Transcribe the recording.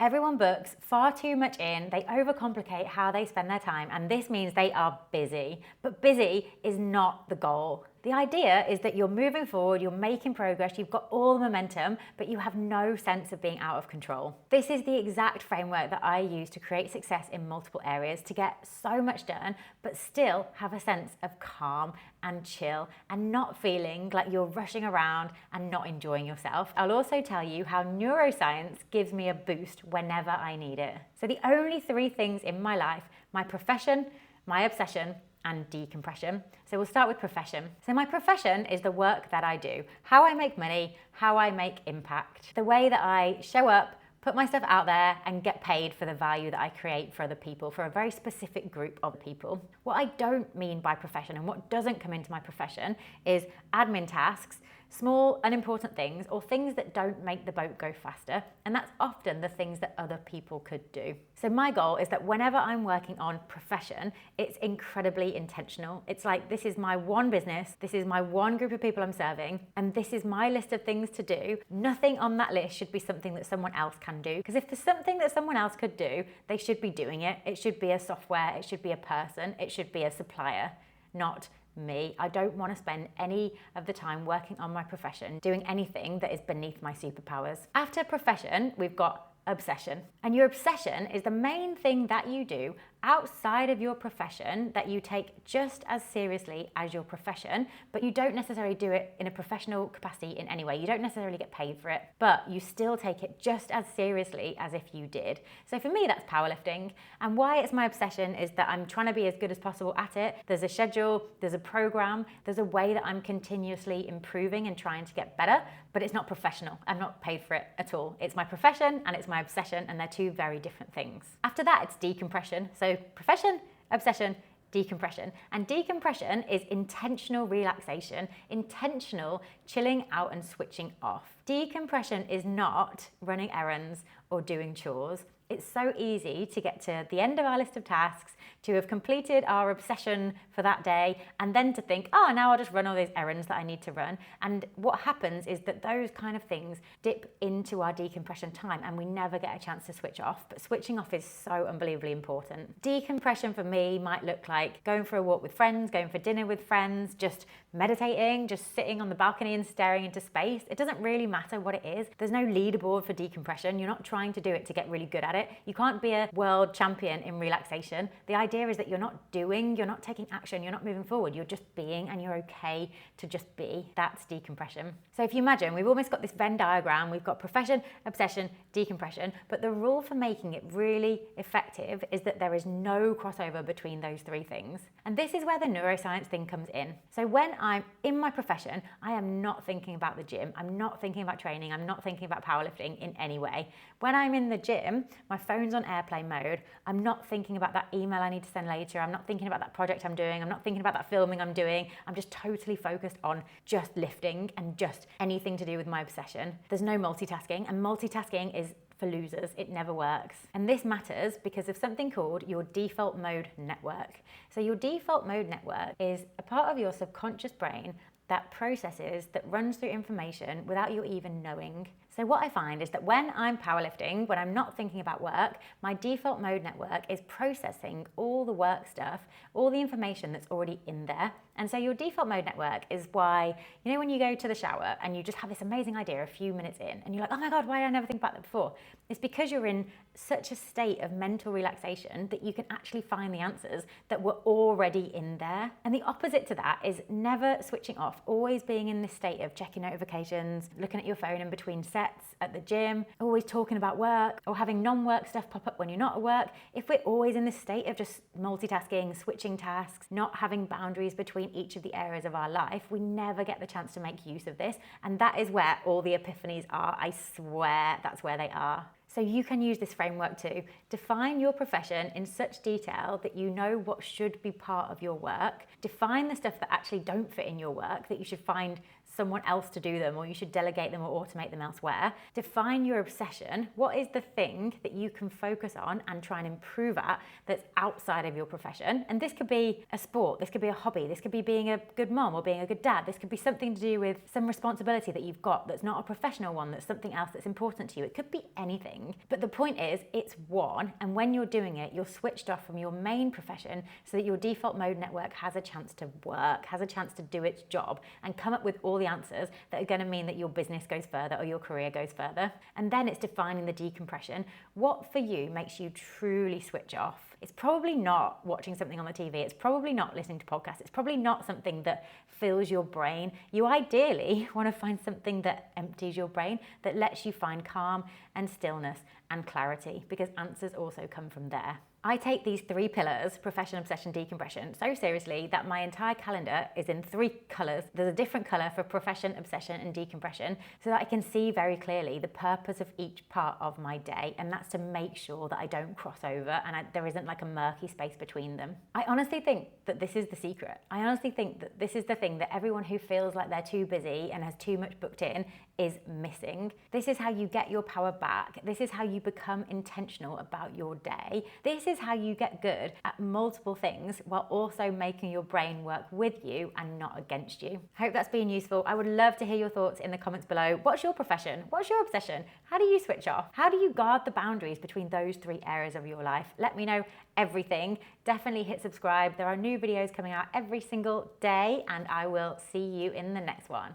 Everyone books far too much in, they overcomplicate how they spend their time, and this means they are busy. But busy is not the goal. The idea is that you're moving forward, you're making progress, you've got all the momentum, but you have no sense of being out of control. This is the exact framework that I use to create success in multiple areas, to get so much done, but still have a sense of calm and chill and not feeling like you're rushing around and not enjoying yourself. I'll also tell you how neuroscience gives me a boost whenever I need it. So the only three things in my life, my profession, my obsession, and decompression. So we'll start with profession. So my profession is the work that I do, how I make money, how I make impact, the way that I show up, put my stuff out there and get paid for the value that I create for other people, for a very specific group of people. What I don't mean by profession and what doesn't come into my profession is admin tasks, small unimportant things or things that don't make the boat go faster, and that's often the things that other people could do. So my goal is that whenever I'm working on profession, it's incredibly intentional. It's like, this is my one business, this is my one group of people I'm serving, and this is my list of things to do. Nothing on that list should be something that someone else can do, because if there's something that someone else could do, they should be doing it. It should be a software, it should be a person, it should be a supplier, not me. I don't want to spend any of the time working on my profession doing anything that is beneath my superpowers. After profession, we've got obsession. And your obsession is the main thing that you do outside of your profession that you take just as seriously as your profession, but you don't necessarily do it in a professional capacity in any way. You don't necessarily get paid for it, but you still take it just as seriously as if you did. So for me, that's powerlifting. And why it's my obsession is that I'm trying to be as good as possible at it. There's a schedule, there's a program, there's a way that I'm continuously improving and trying to get better, but it's not professional. I'm not paid for it at all. It's my profession and it's my obsession, and they're two very different things. After that, it's decompression. So profession, obsession, decompression. And decompression is intentional relaxation, intentional chilling out and switching off. Decompression is not running errands or doing chores. It's so easy to get to the end of our list of tasks, to have completed our obsession for that day, and then to think, oh, now I'll just run all those errands that I need to run. And what happens is that those kind of things dip into our decompression time and we never get a chance to switch off. But switching off is so unbelievably important. Decompression for me might look like going for a walk with friends, going for dinner with friends, just meditating, just sitting on the balcony and staring into space. It doesn't really matter what it is. There's no leaderboard for decompression. You're not trying to do it to get really good at it. You can't be a world champion in relaxation. The idea is that you're not doing, you're not taking action, you're not moving forward, you're just being, and you're okay to just be. That's decompression. So if you imagine, we've almost got this Venn diagram. We've got profession, obsession, decompression, but the rule for making it really effective is that there is no crossover between those three things. And this is where the neuroscience thing comes in. So when I'm in my profession, I am not thinking about the gym, I'm not thinking about training, I'm not thinking about powerlifting in any way. When I'm in the gym, my phone's on airplane mode. I'm not thinking about that email I need to send later. I'm not thinking about that project I'm doing. I'm not thinking about that filming I'm doing. I'm just totally focused on just lifting and just anything to do with my obsession. There's no multitasking, and multitasking is for losers. It never works. And this matters because of something called your default mode network. So your default mode network is a part of your subconscious brain that processes, that runs through information without you even knowing. So what I find is that when I'm powerlifting, when I'm not thinking about work, my default mode network is processing all the work stuff, all the information that's already in there. And so your default mode network is why, you know, when you go to the shower and you just have this amazing idea a few minutes in and you're like, oh my God, why did I never think about that before? It's because you're in such a state of mental relaxation that you can actually find the answers that were already in there. And the opposite to that is never switching off, always being in this state of checking notifications, looking at your phone in between sets at the gym, always talking about work or having non-work stuff pop up when you're not at work. If we're always in this state of just multitasking, switching tasks, not having boundaries between each of the areas of our life, we never get the chance to make use of this. And that is where all the epiphanies are. I swear that's where they are. So you can use this framework to define your profession in such detail that you know what should be part of your work. Define the stuff that actually don't fit in your work, that you should find someone else to do them, or you should delegate them or automate them elsewhere. Define your obsession. What is the thing that you can focus on and try and improve at that's outside of your profession? And this could be a sport, this could be a hobby, this could be being a good mom or being a good dad, this could be something to do with some responsibility that you've got that's not a professional one, that's something else that's important to you. It could be anything. But the point is, it's one, and when you're doing it, you're switched off from your main profession so that your default mode network has a chance to work, has a chance to do its job and come up with all the answers that are going to mean that your business goes further or your career goes further. And then it's defining the decompression. What for you makes you truly switch off? It's probably not watching something on the TV. It's probably not listening to podcasts. It's probably not something that fills your brain. You ideally want to find something that empties your brain, that lets you find calm and stillness and clarity, because answers also come from there. I take these 3 pillars, profession, obsession, decompression, so seriously that my entire calendar is in 3 colours. There's a different colour for profession, obsession and decompression so that I can see very clearly the purpose of each part of my day, and that's to make sure that I don't cross over and there isn't like a murky space between them. I honestly think that this is the secret. I honestly think that this is the thing that everyone who feels like they're too busy and has too much booked in is missing. This is how you get your power back. This is how you become intentional about your day. This is how you get good at multiple things while also making your brain work with you and not against you. I hope that's been useful. I would love to hear your thoughts in the comments below. What's your profession? What's your obsession? How do you switch off? How do you guard the boundaries between those 3 areas of your life? Let me know everything. Definitely hit subscribe. There are new videos coming out every single day, and I will see you in the next one.